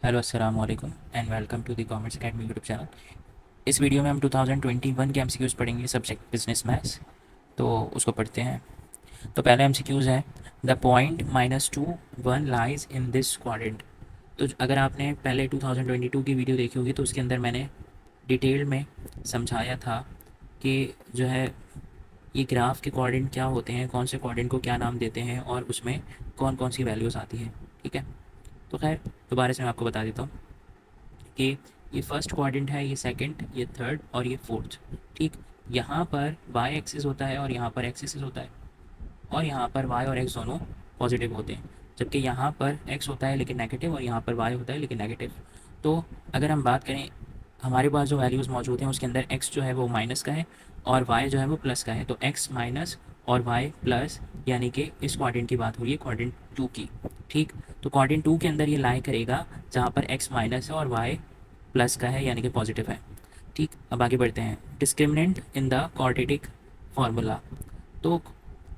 Hello अस्सलाम वालेकुम and welcome to the commerce academy YouTube channel. इस वीडियो में हम 2021 के एमसीक्यूज़ पढ़ेंगे सब्जेक्ट बिजनेस मैथ्स। तो उसको पढ़ते हैं। तो पहले एमसीक्यूज़ है the point -2 1 lies in this quadrant. तो अगर आपने पहले 2022 की वीडियो देखी होगी तो उसके अंदर मैंने डिटेल में समझाया था कि जो है ये ग्राफ के क्वाड्रेंट क्या होते हैं, कौन से क्वाड्रेंट को क्या नाम देते हैं और उसमें कौन कौन सी वैल्यूज़ आती हैं। ठीक है, तो खैर दोबारा से मैं आपको बता देता हूँ कि ये फर्स्ट क्वाड्रेंट है, ये सेकंड, ये थर्ड और ये फोर्थ। ठीक, यहाँ पर वाई एक्सिस होता है और यहाँ पर एक्स एक्सिस होता है और यहाँ पर वाई और एक्स दोनों पॉजिटिव होते हैं, जबकि यहाँ पर एक्स होता है लेकिन नेगेटिव और यहाँ पर वाई होता है लेकिन नेगेटिव। तो अगर हम बात करें, हमारे पास जो वैल्यूज़ मौजूद हैं उसके अंदर एक्स जो है वो माइनस का है और वाई जो है वो प्लस का है। तो एक्स माइनस और वाई प्लस, यानी कि इस क्वाड्रेंट की बात हो रही है क्वाड्रेंट टू की। ठीक, तो क्वाड्रेंट टू के अंदर ये लाई करेगा जहाँ पर एक्स माइनस है और वाई प्लस का है यानी कि पॉजिटिव है। ठीक, अब आगे बढ़ते हैं। Discriminant in the quadratic formula. तो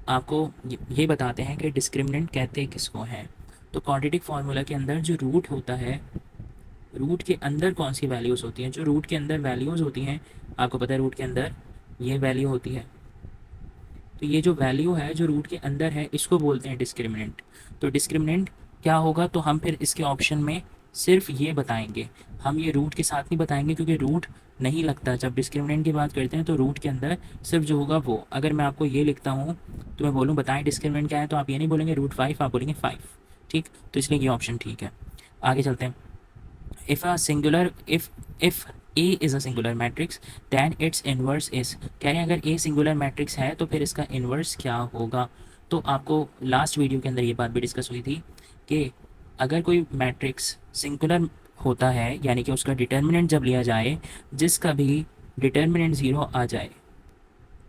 आपको ये बताते हैं कि डिस्क्रिमिनेंट कहते किसको हैं। तो क्वाड्रेटिक फार्मूला के अंदर जो रूट होता है, रूट के अंदर कौन सी वैल्यूज़ होती हैं, जो रूट के अंदर वैल्यूज़ होती हैं, आपको पता है रूट के अंदर ये वैल्यू होती है। तो ये जो वैल्यू है जो रूट के अंदर है इसको बोलते हैं डिस्क्रिमिनेंट। तो डिस्क्रिमिनेंट क्या होगा, तो हम फिर इसके ऑप्शन में सिर्फ ये बताएंगे, हम ये रूट के साथ नहीं बताएंगे क्योंकि रूट नहीं लगता। जब डिस्क्रिमिनेंट की बात करते हैं तो रूट के अंदर सिर्फ जो होगा वो, अगर मैं आपको ये लिखता हूँ तो मैं बोलूँ बताएं डिस्क्रिमिनेंट क्या है, तो आप ये नहीं बोलेंगे √5, आप बोलेंगे 5। ठीक, तो इसलिए ये ऑप्शन ठीक है। आगे चलते हैं। if a singular if A is a singular matrix then its inverse is, कह रहे हैं अगर A सिंगुलर मैट्रिक्स है तो फिर इसका इन्वर्स क्या होगा। तो आपको लास्ट वीडियो के अंदर ये बात भी डिस्कस हुई थी कि अगर कोई मैट्रिक्स सिंगुलर होता है यानी कि उसका डिटर्मिनेंट जब लिया जाए जिसका भी डिटर्मिनेंट ज़ीरो आ जाए,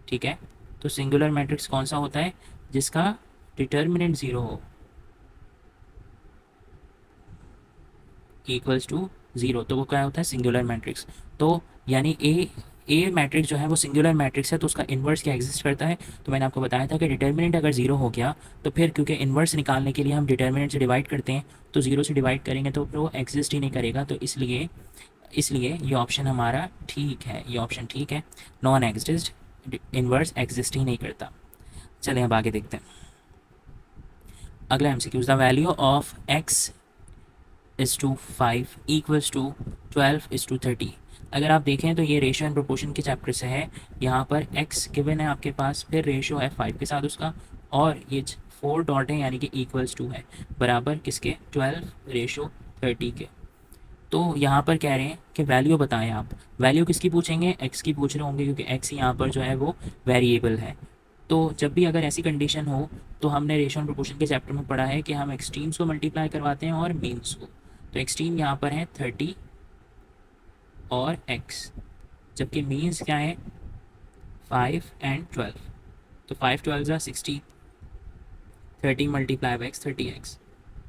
ठीक है, तो सिंगुलर मैट्रिक्स कौन सा होता है, जिसका डिटर्मिनेंट ज़ीरो हो, इक्वल्स टू ज़ीरो, तो वो क्या होता है सिंगुलर मैट्रिक्स। तो यानी ए मैट्रिक्स जो है वो सिंगुलर मैट्रिक्स है, तो उसका इन्वर्स क्या एग्जिस्ट करता है। तो मैंने आपको बताया था कि डिटर्मिनेंट अगर ज़ीरो हो गया तो फिर क्योंकि इन्वर्स निकालने के लिए हम डिटर्मिनेंट से डिवाइड करते हैं, तो ज़ीरो से डिवाइड करेंगे तो वो एग्जिस्ट ही नहीं करेगा। तो इसलिए इसलिए ये ऑप्शन हमारा ठीक है, ये ऑप्शन ठीक है, नॉन एग्जिस्ट, इन्वर्स एग्जिस्ट ही नहीं करता। चलें अब आगे देखते हैं। अगला MCQ, the value of X is to 5 equals to 12:30। अगर आप देखें तो ये रेशियो एंड प्रोपोर्शन के चैप्टर से है। यहाँ पर x गिवन है आपके पास, फिर रेशियो है 5 के साथ उसका, और ये 4 डॉट है यानी कि इक्वल्स टू है, बराबर किसके, 12:30 के। तो यहाँ पर कह रहे हैं कि वैल्यू बताएं आप। वैल्यू किसकी पूछेंगे, x की पूछ रहे होंगे क्योंकि x यहाँ पर जो है वो वेरिएबल है। तो जब भी अगर ऐसी कंडीशन हो तो हमने रेशियो एंड प्रोपोर्शन के चैप्टर में पढ़ा है कि हम एक्सट्रीम्स को मल्टीप्लाई करवाते हैं और मीन्स को। तो एक्सट्रीम यहाँ पर है 30 और x, जबकि मीन्स क्या है 5 एंड 12। तो 5 12 60, 30 मल्टीप्लाई बाई एक्स 30x,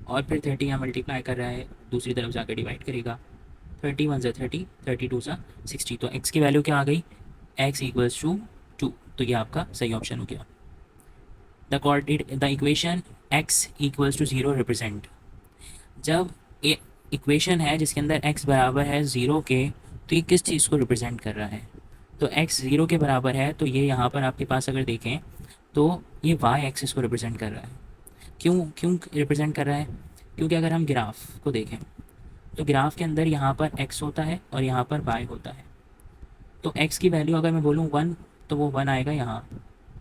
और फिर 30 यहाँ मल्टीप्लाई कर रहा है, दूसरी तरफ जाकर डिवाइड करेगा, 30 1 ज़ा 30, 32 ज़ा 60। तो x की वैल्यू क्या आ गई, x इक्वल्स टू 2। तो ये आपका सही ऑप्शन हो गया। The equation x equals to 0 represent, जब इक्वेशन है जिसके अंदर x बराबर है 0 के, तो ये किस चीज़ को रिप्रेजेंट कर रहा है। तो x 0 के बराबर है तो ये यहाँ पर आपके पास अगर देखें तो ये y एक्सिस को रिप्रेजेंट कर रहा है। क्यों क्यों रिप्रेजेंट कर रहा है, क्योंकि अगर हम ग्राफ को देखें तो ग्राफ के अंदर यहाँ पर x होता है और यहाँ पर y होता है। तो x की वैल्यू अगर मैं बोलूँ 1 तो वो 1 आएगा यहाँ,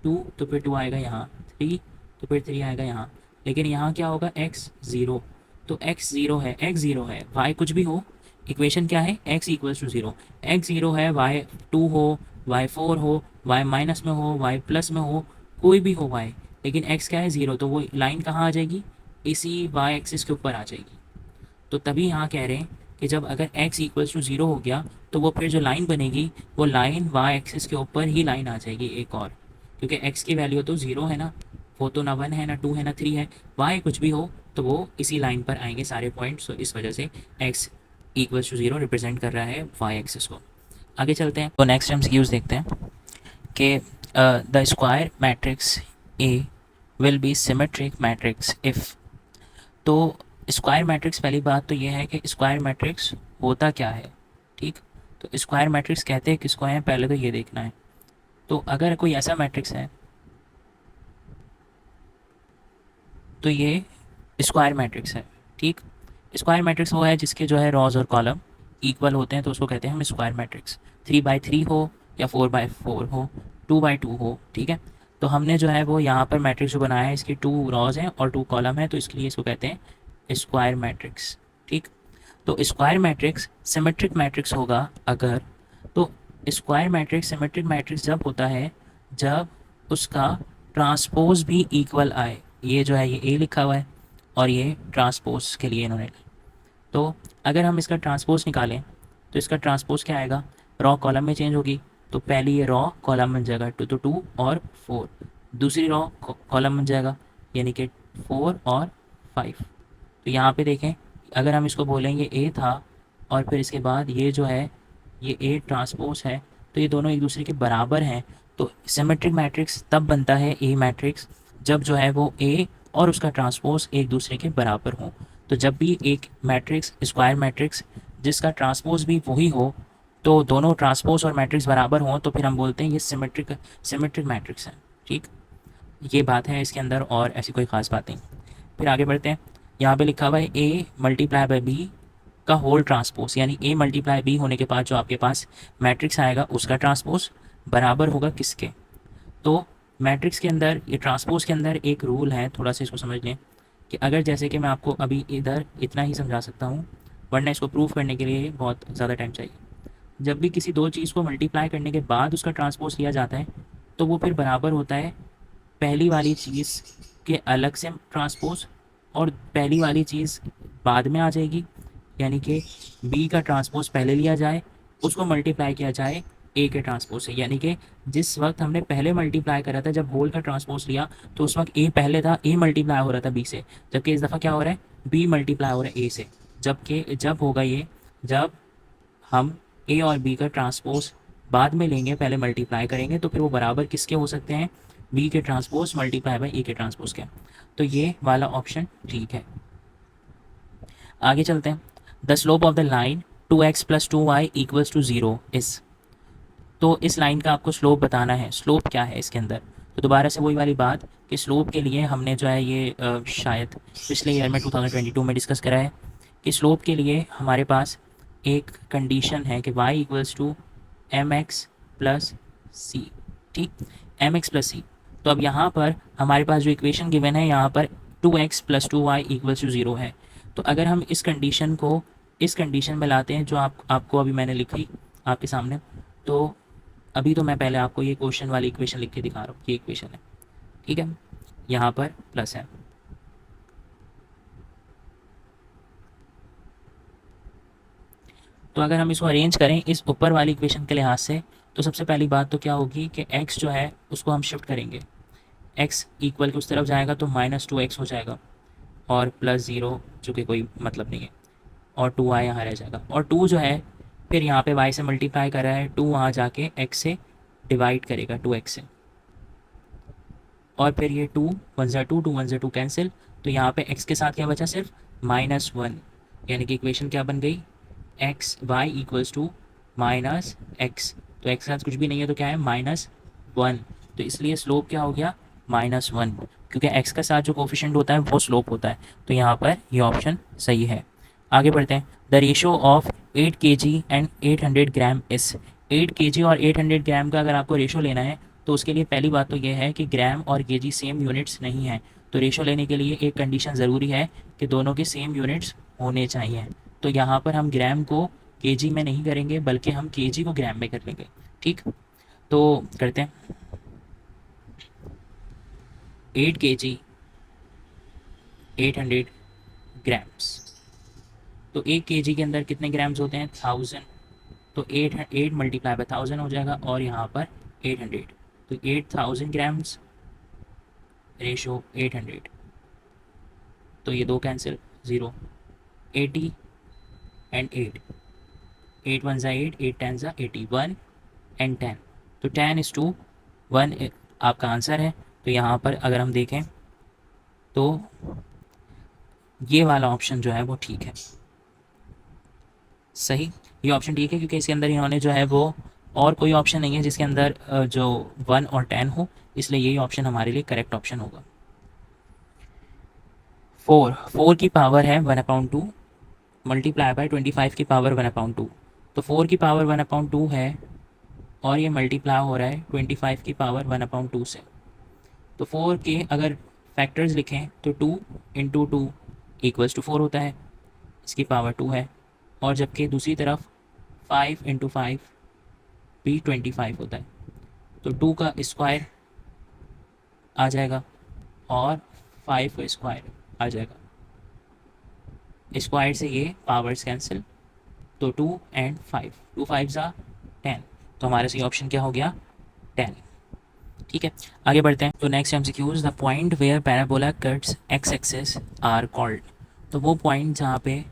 2 तो फिर 2 आएगा यहाँ, 3 तो फिर 3 आएगा यहाँ, लेकिन यहाँ क्या होगा x 0। तो x 0 है, x 0 है, y कुछ भी हो, इक्वेशन क्या है x इक्वल्स टू 0, x 0 है, y 2 हो, y 4 हो, y माइनस में हो, y प्लस में हो, कोई भी हो y, लेकिन x क्या है 0, तो वो लाइन कहाँ आ जाएगी, इसी y एक्सिस के ऊपर आ जाएगी। तो तभी यहाँ कह रहे हैं कि जब अगर x इक्वल्स टू 0 हो गया तो वो फिर जो लाइन बनेगी वो लाइन y एक्सिस के ऊपर ही लाइन आ जाएगी एक और, क्योंकि x की वैल्यू तो 0 है ना, वो तो ना 1 है ना 2 है ना 3 है, y कुछ भी हो तो वो इसी लाइन पर आएंगे सारे पॉइंट्स। तो इस वजह से x इक्वल्स टू 0 रिप्रेजेंट कर रहा है y एक्सिस को। आगे चलते हैं, तो नेक्स्ट हम यूज़ देखते हैं कि the square matrix A will be symmetric matrix if. तो स्क्वायर मैट्रिक्स, पहली बात तो ये है कि स्क्वायर मैट्रिक्स होता क्या है, ठीक। तो स्क्वायर मैट्रिक्स कहते हैं किसको हैं, पहले तो ये देखना है। तो अगर कोई ऐसा मैट्रिक्स है तो ये स्क्वायर मैट्रिक्स है, ठीक। स्क्वायर मैट्रिक्स वो है जिसके जो है रॉज और कॉलम इक्वल होते हैं, तो उसको कहते हैं हम स्क्वायर मैट्रिक्स। 3 बाई 3 हो या 4 बाई 4 हो, 2 बाई 2 हो, ठीक है। तो हमने जो है वो यहाँ पर मैट्रिक्स जो बनाया है, इसकी 2 रॉज हैं और 2 कॉलम है, तो इसके लिए इसको कहते हैं स्क्वायर मैट्रिक्स, ठीक। तो स्क्वायर मैट्रिक्स सिमेट्रिक मैट्रिक्स होगा अगर, तो स्क्वायर मैट्रिक्स सिमेट्रिक मैट्रिक्स जब होता है जब उसका ट्रांसपोज भी इक्वल आए। ये जो है ये ए लिखा हुआ है और ये ट्रांसपोज के लिए इन्होंने, तो अगर हम इसका ट्रांसपोज निकालें तो इसका ट्रांसपोज क्या आएगा, रॉ कॉलम में चेंज होगी, तो पहली ये रॉ कॉलम बन जाएगा 2 तो 2 और 4, दूसरी रॉ कॉलम बन जाएगा यानी कि 4 और 5। तो यहाँ पे देखें, अगर हम इसको बोलेंगे ए था और फिर इसके बाद ये जो है ये ए ट्रांसपोज है, तो ये दोनों एक दूसरे के बराबर हैं। तो सिमेट्रिक मैट्रिक्स तब बनता है ए मैट्रिक्स जब जो है वो ए और उसका ट्रांसपोज एक दूसरे के बराबर हों। तो जब भी एक मैट्रिक्स स्क्वायर मैट्रिक्स जिसका ट्रांसपोज भी वही हो, तो दोनों ट्रांसपोज और मैट्रिक्स बराबर हों, तो फिर हम बोलते हैं ये सिमेट्रिक सिमेट्रिक मैट्रिक्स है, ठीक। ये बात है इसके अंदर और ऐसी कोई ख़ास बात नहीं। फिर आगे बढ़ते हैं, यहाँ पे लिखा हुआ है ए मल्टीप्लाई बाई बी का होल ट्रांसपोज, यानी ए मल्टीप्लाई बी होने के बाद जो आपके पास मैट्रिक्स आएगा उसका ट्रांसपोज बराबर होगा किसके। तो मैट्रिक्स के अंदर ये ट्रांसपोज के अंदर एक रूल है, थोड़ा सा इसको समझ लें कि अगर जैसे कि मैं आपको अभी इधर इतना ही समझा सकता हूँ, वरना इसको प्रूव करने के लिए बहुत ज़्यादा टाइम चाहिए। जब भी किसी दो चीज़ को मल्टीप्लाई करने के बाद उसका ट्रांसपोज लिया जाता है तो वो फिर बराबर होता है पहली वाली चीज़ के अलग से ट्रांसपोज, और पहली वाली चीज़ बाद में आ जाएगी, यानी कि बी का ट्रांसपोज पहले लिया जाए, उसको मल्टीप्लाई किया जाए ए के ट्रांसपोज से। यानी कि जिस वक्त हमने पहले मल्टीप्लाई करा था जब होल का ट्रांसपोज लिया तो उस वक्त ए पहले था, ए मल्टीप्लाई हो रहा था बी से, जबकि इस दफ़ा क्या हो रहा है, बी मल्टीप्लाई हो रहा है ए से। जबकि जब होगा ये, जब हम ए और बी का ट्रांसपोज बाद में लेंगे, पहले मल्टीप्लाई करेंगे, तो फिर वो बराबर किसके हो सकते हैं, बी के ट्रांसपोज मल्टीप्लाई बाई ए के ट्रांसपोज के। तो ये वाला ऑप्शन ठीक है। आगे चलते हैं, the slope of the line 2x plus 2y equals to 0 इस, तो इस लाइन का आपको स्लोप बताना है। स्लोप क्या है इसके अंदर, तो दोबारा से वही वाली बात कि स्लोप के लिए हमने जो है ये शायद पिछले ईयर में 2022 में डिस्कस करा है कि स्लोप के लिए हमारे पास एक कंडीशन है कि y equals to m x plus c, ठीक, एम एक्स प्लस सी। तो अब यहाँ पर हमारे पास जो इक्वेशन गिवन है यहाँ पर 2x plus 2y equals to 0 है। तो अगर हम इस कंडीशन को इस कंडीशन में लाते हैं जो आपको अभी मैंने लिखी आपके सामने, तो अभी तो मैं पहले आपको ये क्वेश्चन वाली इक्वेशन लिख के दिखा रहा हूँ, ये इक्वेशन है, ठीक है, यहाँ पर प्लस है। तो अगर हम इसको अरेंज करें इस ऊपर वाली इक्वेशन के लिहाज से, तो सबसे पहली बात तो क्या होगी कि x जो है उसको हम शिफ्ट करेंगे, x इक्वल के उस तरफ जाएगा तो -2x हो जाएगा और +0 जो कि कोई मतलब नहीं है, और 2y यहाँ रह जाएगा, और 2 जो है फिर यहाँ पे y से मल्टीप्लाई कर रहा है, 2 वहाँ जाके x से डिवाइड करेगा 2x से, और फिर ये 2 1 ज़ा 2 2 1 ज़ा 2 कैंसिल, तो यहाँ पे x के साथ क्या बचा, सिर्फ -1, यानी कि इक्वेशन क्या बन गई, X Y equals to minus X. तो एक्स के साथ कुछ भी नहीं है तो क्या है, -1, तो इसलिए स्लोप क्या हो गया, -1, क्योंकि एक्स के साथ जो कोफिशिएंट होता है वो स्लोप होता है। तो यहाँ पर ये ऑप्शन सही है। आगे बढ़ते हैं, the ratio of 8 kg and 800 ग्राम इस, 8 kg और 800 ग्राम का अगर आपको रेशो लेना है तो उसके लिए पहली बात तो ये है कि ग्राम और केजी सेम यूनिट्स नहीं हैं। तो रेशो लेने के लिए एक कंडीशन ज़रूरी है कि दोनों के सेम यूनिट्स होने चाहिए। तो यहाँ पर हम ग्राम को केजी में नहीं करेंगे बल्कि हम केजी को ग्राम में कर लेंगे, ठीक। तो करते हैं, 8 kg 800 ग्राम्स, तो 1 kg के अंदर कितने ग्राम्स होते हैं, 1000, तो 8 मल्टीप्लाई बाय 1000 हो जाएगा, और यहाँ पर 800, तो 8000 ग्राम्स रेशो 800, तो ये दो कैंसिल, 0, 80 एंड 8, 8 1 ज़ा 8, 8 10 ज़ा 80, 1 एंड 10, तो 10:1 आपका आंसर है। तो यहाँ पर अगर हम देखें तो ये वाला ऑप्शन जो है वो ठीक है। सही, ये ऑप्शन ठीक है क्योंकि इसके अंदर इन्होंने जो है वो और कोई ऑप्शन नहीं है जिसके अंदर जो 1 और 10 हो, इसलिए यही ऑप्शन हमारे लिए करेक्ट ऑप्शन होगा। 4 की पावर है 1/2 मल्टीप्लाई बाय 25 की पावर 1/2। तो 4 की पावर 1/2 है और ये मल्टीप्लाई हो रहा है 25 की पावर 1/2 से। तो 4 के अगर फैक्टर्स लिखें तो 2 × 2 = 4 होता है, इसकी पावर 2 है। और जबकि दूसरी तरफ 5 × 5 भी 25 होता है, तो 2 का स्क्वायर आ जाएगा और 5 का स्क्वायर आ जाएगा। स्क्वायर से ये पावर्स कैंसिल, तो 2 और 5, 2 × 5 = 10। तो हमारा सही ऑप्शन क्या हो गया? 10। ठीक है, आगे बढ़ते हैं। तो next MCQs, the point where parabola cuts X axis are called. तो वो पॉइंट जहाँ पे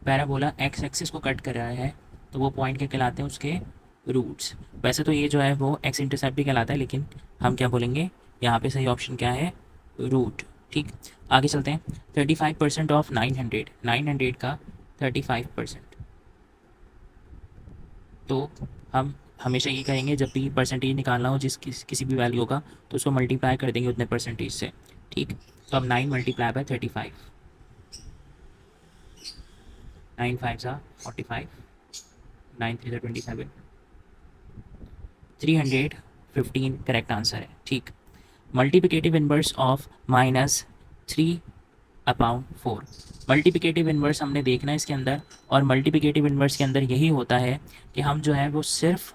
पैराबोला एक्स एक्सिस को कट कर रहा है, तो वो पॉइंट क्या कहलाते हैं? उसके रूट्स। वैसे तो ये जो है वो एक्स इंटरसेप्ट भी कहलाता है, लेकिन हम क्या बोलेंगे यहाँ पे? सही ऑप्शन क्या है? रूट। ठीक, आगे चलते हैं। 35% ऑफ 900, 900 का 35%। तो हम हमेशा ये करेंगे जब भी परसेंटेज निकालना हो किसी भी वैल्यू का, तो उसको मल्टीप्लाई कर देंगे उतने परसेंटेज से। ठीक, तो अब 9 मल्टीप्लाई बाय 35, 9 5 ज़ा 45, 9 3 ज़ा 27, 315 करेक्ट आंसर है। ठीक, multiplicative inverse of -3/4। Multiplicative inverse हमने देखना है इसके अंदर, और मल्टीप्लिकेटिव इनवर्स के अंदर यही होता है कि हम जो है वो सिर्फ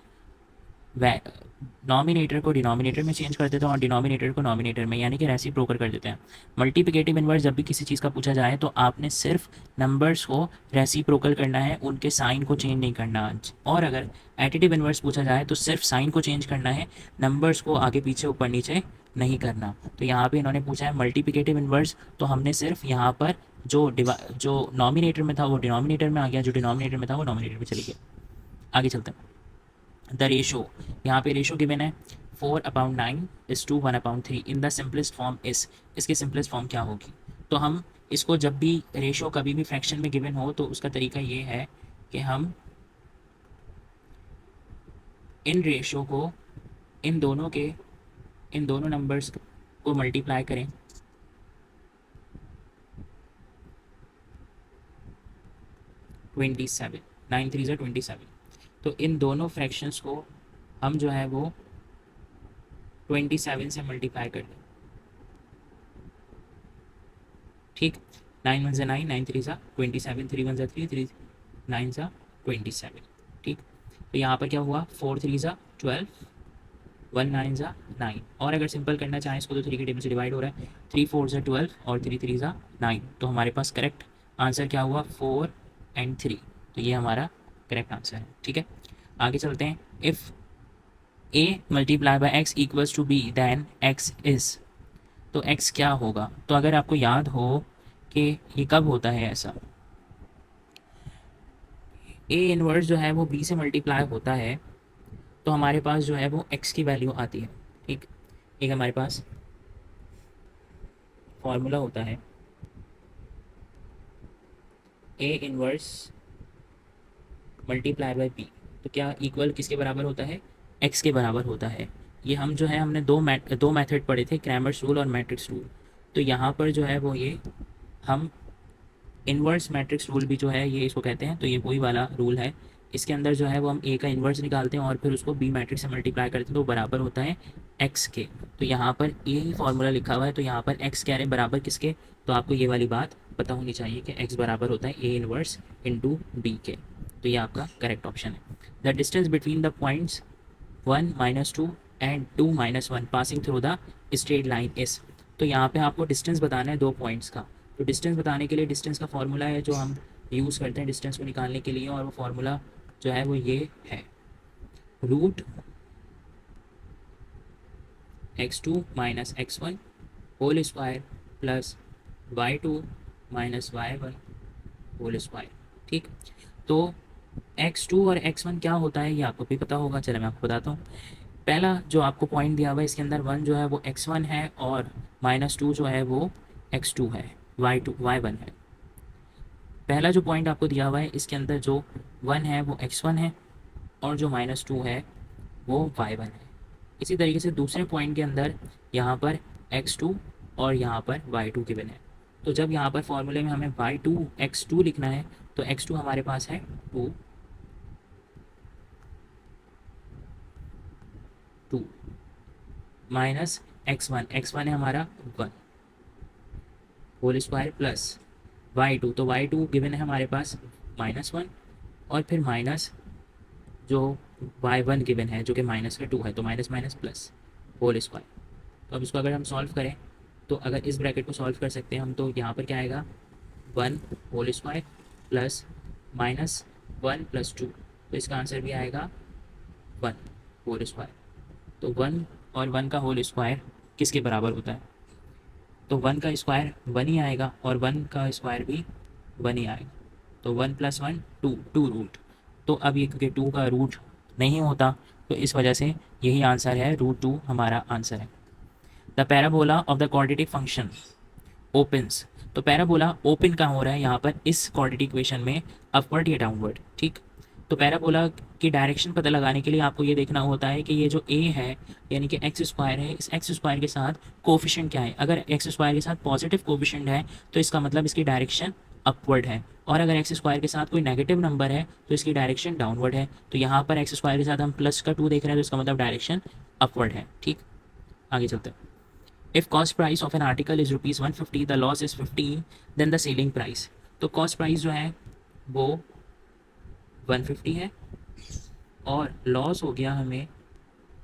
नॉमिनेटर को डिनोमिनेटर में चेंज कर देते हैं और डिनोमिनेटर को नॉमिनेटर में, यानी कि रेसिप्रोकल कर देते हैं। मल्टीप्लिकेटिव इनवर्स जब भी किसी चीज़ का पूछा जाए तो आपने सिर्फ नंबर्स को रेसिप्रोकल करना है, उनके साइन को चेंज नहीं करना। और अगर एडिटिव इनवर्स पूछा जाए तो सिर्फ साइन को चेंज करना है, नंबर्स को आगे पीछे ऊपर नीचे नहीं करना। तो यहाँ पे इन्होंने पूछा है मल्टीप्लिकेटिव इनवर्स, तो हमने सिर्फ यहाँ पर जो नॉमिनेटर में था वो डिनोमिनेटर में आ गया, जो डिनोमिनेटर में था वो नॉमिनेटर में चली गया। आगे चलते हैं। द रेशो, यहाँ पे रेशो गिवन है 4/9 = 1/3 इन द सिंपलेस्ट फॉर्म इस। इसकी सिंपलेस्ट फॉर्म क्या होगी? तो हम इसको जब भी रेशो कभी भी फ्रैक्शन में गिवन हो तो उसका तरीका ये है कि हम इन रेशो को इन दोनों नंबर्स को मल्टीप्लाई करें, ट्वेंटी सेवन, 9 3 ज़ा 27। तो इन दोनों फ्रैक्शंस को हम जो है वो 27 से मल्टीप्लाई कर दें। ठीक, 9 1 ज़ा 9, 9 3 ज़ा 27, 3 1 ज़ा 3, 3 9 ज़ा 27। ठीक, तो यहाँ पर क्या हुआ? 4 3 ज़ा 12, 1 9 ज़ा 9। और अगर सिंपल करना चाहें इसको तो 3 के टेबल से डिवाइड हो रहा है, 3 4 ज़ा 12 और 3 3 ज़ा 9। तो हमारे पास करेक्ट आंसर क्या हुआ? 4 और 3। तो ये हमारा करेक्ट आंसर है। ठीक है, आगे चलते हैं। If a multiply by x equals to b then x is. तो x क्या होगा? तो अगर आपको याद हो कि ये कब होता है ऐसा, a इनवर्स जो है वो b से मल्टीप्लाई होता है, तो हमारे पास जो है वो x की वैल्यू आती है। ठीक, एक हमारे पास फॉर्मूला होता है a inverse multiply by b, तो क्या इक्वल किसके बराबर होता है? x के बराबर होता है। ये हम जो है हमने दो मेथड पढ़े थे, क्रैमर्स रूल और मैट्रिक्स रूल। तो यहाँ पर जो है वो ये हम इन्वर्स मैट्रिक्स रूल भी जो है ये इसको कहते हैं, तो ये वही वाला रूल है। इसके अंदर जो है वो हम ए का इन्वर्स निकालते हैं और फिर उसको बी मैट्रिक्स से मल्टीप्लाई करते हैं, तो बराबर होता है एक्स के। तो यहाँ पर ए ही फॉर्मूला लिखा हुआ है, तो यहाँ पर एक्स कह रहे हैं बराबर किसके? तो आपको ये वाली बात पता होनी चाहिए कि एक्स बराबर होता है ए इन्वर्स इंटू बी के। तो ये आपका करेक्ट ऑप्शन है। The distance between the points 1 -2 and 2 -1 passing through the straight line is. तो यहाँ पे आपको डिस्टेंस बताना है दो पॉइंट्स का। तो डिस्टेंस बताने के लिए डिस्टेंस का फॉर्मूला है जो हम यूज़ करते हैं डिस्टेंस को निकालने के लिए, और वो फार्मूला जो है वो ये है, √x2 - x1 whole square plus y2 - y1 whole square. ठीक, तो x2 और x1 क्या होता है ये आपको भी पता होगा, चलो मैं आपको बताता हूँ। पहला जो आपको पॉइंट दिया हुआ है इसके अंदर 1 जो है वो x1 है और -2 जो है वो x2 है। y1 है। पहला जो पॉइंट आपको दिया हुआ है इसके अंदर जो 1 है वो x1 है और जो -2 है वो y1 है। इसी तरीके से दूसरे पॉइंट के अंदर यहाँ पर x2 और यहाँ पर y2 गिवन है। तो जब यहाँ पर फॉर्मूले में हमें y2 x2 लिखना है तो x2 हमारे पास है 2 2 माइनस x1 है हमारा 1 होल स्क्वायर प्लस y2, तो y2 गिवन है हमारे पास -1 और फिर माइनस जो y1 गिवन है जो कि माइनस का 2 है, तो minus minus plus whole square. तो अब इसको अगर हम सॉल्व करें तो अगर इस ब्रैकेट को सॉल्व कर सकते हैं हम, तो यहाँ पर क्या आएगा 1 होल स्क्वायर प्लस -1 प्लस 2, तो इसका आंसर भी आएगा 1 होल स्क्वायर। तो 1 और 1 का होल स्क्वायर किसके बराबर होता है? तो 1 का स्क्वायर 1 ही आएगा और 1 का स्क्वायर भी 1 ही आएगा। तो 1 + 1 2 रूट। तो अब ये क्योंकि 2 का रूट नहीं होता तो इस वजह से यही आंसर है, √2 हमारा आंसर है। The parabola of the quadratic function opens. तो पैराबोला ओपन कहाँ हो रहा है यहाँ पर इस क्वाड्रेटिक इक्वेशन में, अपवर्ड या डाउनवर्ड, ठीक। तो पैराबोला की डायरेक्शन पता लगाने के लिए आपको ये देखना होता है कि ये जो a है यानी कि x² है, इस x² के साथ कोफिशिएंट क्या है। अगर x² के साथ पॉजिटिव कोफिशिएंट है तो इसका मतलब इसकी डायरेक्शन अपवर्ड है, और अगर x² के साथ कोई नेगेटिव नंबर है तो इसकी डायरेक्शन डाउनवर्ड है। तो यहाँ पर x² के साथ हम +2 देख रहे हैं तो इसका मतलब डायरेक्शन अपवर्ड है, ठीक। आगे चलते हैं। If cost price of an article is ₹150, the loss is 15, then the selling price। तो cost price जो है वो 150 है और लॉस हो गया हमें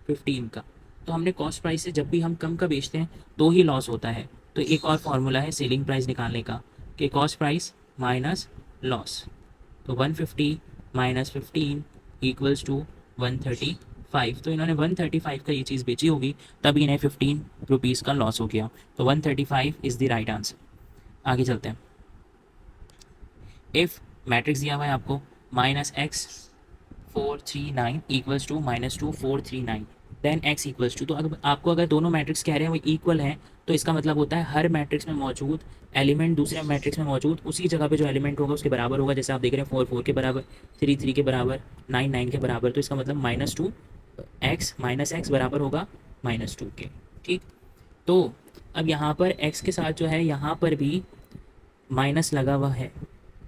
15 का। तो हमने कॉस्ट प्राइस से जब भी हम कम का बेचते हैं तो ही लॉस होता है। तो एक और फार्मूला है सेलिंग प्राइस निकालने का कि कॉस्ट प्राइस माइनस लॉस। तो 150 माइनस 15 इक्वल्स टू 135। तो इन्होंने 135 का ये चीज़ बेची होगी तभी इन्हें 15 रुपीज़ का लॉस हो गया। तो 135 इज़ द राइट आंसर। आगे चलते हैं। इफ़ मैट्रिक्स दिया हुआ है आपको -x439 equals to -2439 then x equals to. तो अगर आपको अगर दोनों मैट्रिक्स कह रहे हैं वो इक्वल हैं तो इसका मतलब होता है हर मैट्रिक्स में मौजूद एलिमेंट दूसरे मैट्रिक्स में मौजूद उसी जगह पे जो एलिमेंट होगा उसके बराबर होगा। जैसे आप देख रहे हैं 4 4 के बराबर, 3 3 के बराबर, 9 9 के बराबर। तो इसका मतलब -2x बराबर होगा -2 के, ठीक। तो अब यहाँ पर x के साथ जो है यहाँ पर भी माइनस लगा हुआ है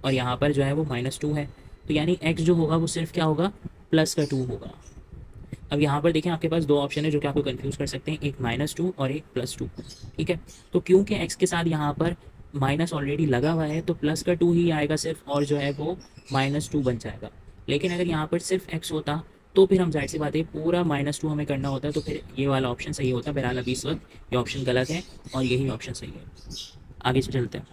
और यहाँ पर जो है वो -2 है। तो यानी x जो होगा वो सिर्फ क्या होगा, +2 होगा। अब यहाँ पर देखें आपके पास दो ऑप्शन है जो कि आपको कंफ्यूज कर सकते हैं, एक -2 और एक +2, ठीक है। तो क्योंकि x के साथ यहाँ पर माइनस ऑलरेडी लगा हुआ है तो +2 ही आएगा सिर्फ, और जो है वो -2 बन जाएगा। लेकिन अगर यहाँ पर सिर्फ x होता तो फिर हम जाहिर सी बात है पूरा -2 हमें करना होता है, तो फिर ये वाला ऑप्शन सही होता। बहरहाल अभी इस वक्त ये ऑप्शन गलत है और यही ऑप्शन सही है। आगे चलते हैं।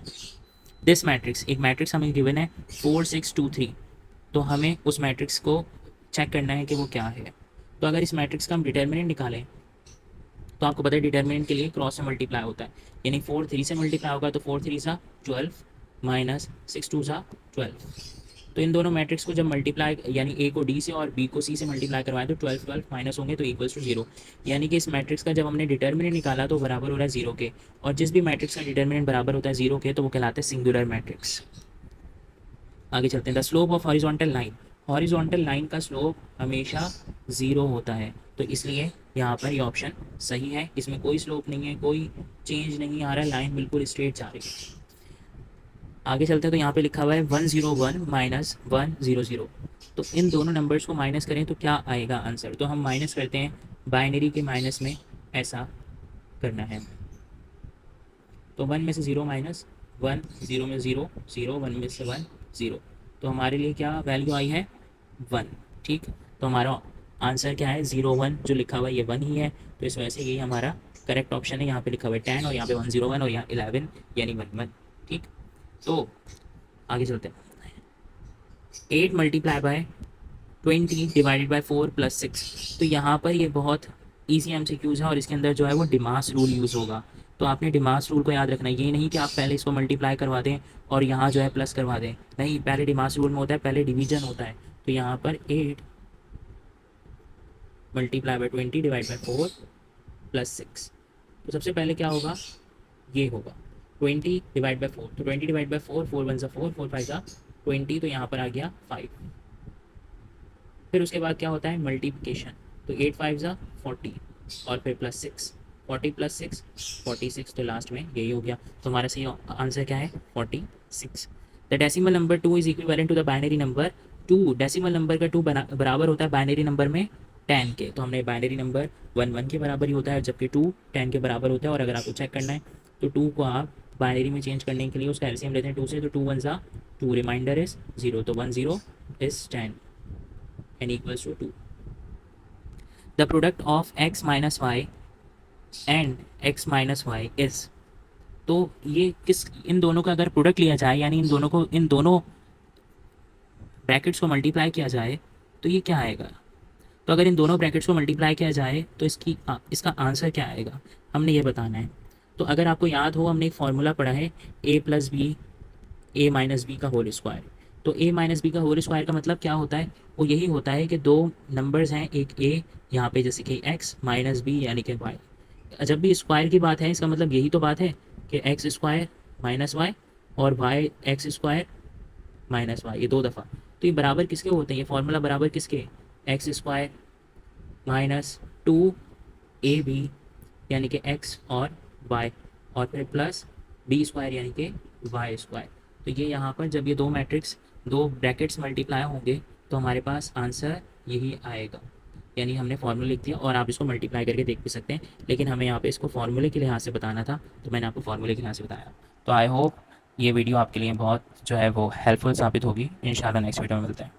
दिस मैट्रिक्स, एक मैट्रिक्स हमें गिवन है 4 6 2 3। तो हमें उस मैट्रिक्स को चेक करना है कि वो क्या है। तो अगर इस मैट्रिक्स का हम डिटर्मिनेंट निकालें तो आपको पता है डिटर्मिनेंट के लिए क्रॉस से मल्टीप्लाई होता है, यानी 4 3 से मल्टीप्लाई होगा तो 4 3 सा 12 माइनस 6 2 सा 12। तो इन दोनों मैट्रिक्स को जब मल्टीप्लाई यानी ए को डी से और बी को सी से मल्टीप्लाई करवाएं तो 12 12 माइनस होंगे तो इक्वल्स टू 0। यानी कि इस मैट्रिक्स का जब हमने डिटर्मिनेंट निकाला तो बराबर हो रहा है 0 के, और जिस भी मैट्रिक्स का डिटर्मिनेंट बराबर होता है 0 के तो वो कहलाते हैं सिंगुलर मैट्रिक्स। आगे चलते हैं। The slope of horizontal line, horizontal line का स्लोप हमेशा 0 होता है, तो इसलिए यहाँ पर ये ऑप्शन सही है। इसमें कोई स्लोप नहीं है, कोई चेंज नहीं आ रहा है, लाइन बिल्कुल स्ट्रेट जा रही है। आगे चलते हैं तो यहाँ पे लिखा हुआ है 101 माइनस 100। तो इन दोनों नंबर्स को माइनस करें तो क्या आएगा आंसर। तो हम माइनस करते हैं बाइनरी के माइनस में, ऐसा करना है। तो 1 में से 0 माइनस 1, 0 में 0 0, 1 में से 1 0। तो हमारे लिए क्या वैल्यू आई है 1, ठीक। तो हमारा आंसर क्या है 01, जो लिखा हुआ है ये 1 ही है, तो इस वजह से यही हमारा करेक्ट ऑप्शन है। यहाँ पे लिखा हुआ है 10 और यहाँ पे 101 और यहाँ 11 यानी 11, ठीक। तो आगे चलते हैं। 8 multiply by 20 divided by 4 plus 6। तो यहाँ पर ये बहुत ईजी MCQs है और इसके अंदर जो है वो डिमास रूल यूज़ होगा। तो आपने डिमास रूल को याद रखना है, ये नहीं कि आप पहले इसको मल्टीप्लाई करवा दें और यहाँ जो है प्लस करवा दें, नहीं, पहले डिमास रूल में होता है, पहले डिवीजन होता है। तो यहाँ पर 8 multiply by 20 divide by 4 plus 6। तो सबसे पहले क्या होगा, ये होगा 20 डिवाइड बाई 4, तो 20 डिवाइड बाई 4, 4 वन ज़ा 4, 4 फाइव ज़ा 20, तो यहाँ पर आ गया 5। फिर उसके बाद क्या होता है मल्टीप्लिकेशन, तो 8 फाइव ज़ा 40 और फिर प्लस 6, 40 प्लस 6 46, तो लास्ट में यही हो गया। तो हमारा सही आंसर क्या है 46। The decimal number 2 is equivalent to the binary number 2। Decimal number का 2 बराबर होता है बाइनरी नंबर में 10 के, तो हमने बाइनरी नंबर 1 1 के बराबर ही होता है, जबकि 2 10 के बराबर होता है। और अगर आपको चेक करना है तो 2 को आप बाइनरी में चेंज करने के लिए उसका एलसीएम लेते हैं 2 से, तो 2 वन ज़ा 2, रिमाइंडर इज 0, तो 1 0 is 10 N equals to 2। The product of x minus Y and x minus Y is, तो ये किस, इन दोनों का अगर प्रोडक्ट लिया जाए यानी इन दोनों ब्रैकेट्स को मल्टीप्लाई किया जाए तो ये क्या आएगा। तो अगर इन दोनों ब्रैकेट्स को मल्टीप्लाई किया जाए तो इसका आंसर क्या आएगा, हमने ये बताना है। तो अगर आपको याद हो हमने एक फार्मूला पढ़ा है a plus B A minus B का होल स्क्वायर। तो a माइनस बी का होल स्क्वायर का मतलब क्या होता है, वो यही होता है कि दो नंबर्स हैं, एक a यहाँ पे जैसे कि x माइनस बी यानी कि y। जब भी स्क्वायर की बात है इसका मतलब यही तो बात है कि एक्स स्क्वायर माइनस वाई और Y X square minus Y, ये 2 दफ़ा। तो ये बराबर किसके होते हैं, ये फार्मूला बराबर किसके, एक्स स्क्वायर माइनस 2ab यानी कि x और y, और फिर प्लस b स्क्वायर यानी कि y स्क्वायर। तो ये यहाँ पर जब ये दो मैट्रिक्स दो ब्रैकेट्स मल्टीप्लाई होंगे तो हमारे पास आंसर यही आएगा। यानी हमने फार्मूला लिख दिया और आप इसको मल्टीप्लाई करके देख भी सकते हैं, लेकिन हमें यहाँ पे इसको फार्मूले के लिहाज से बताना था तो मैंने आपको फार्मूले के लिहाज से बताया। तो आई होप ये वीडियो आपके लिए बहुत जो है वो हेल्पफुल साबित होगी। इंशाल्लाह नेक्स्ट वीडियो में मिलते हैं।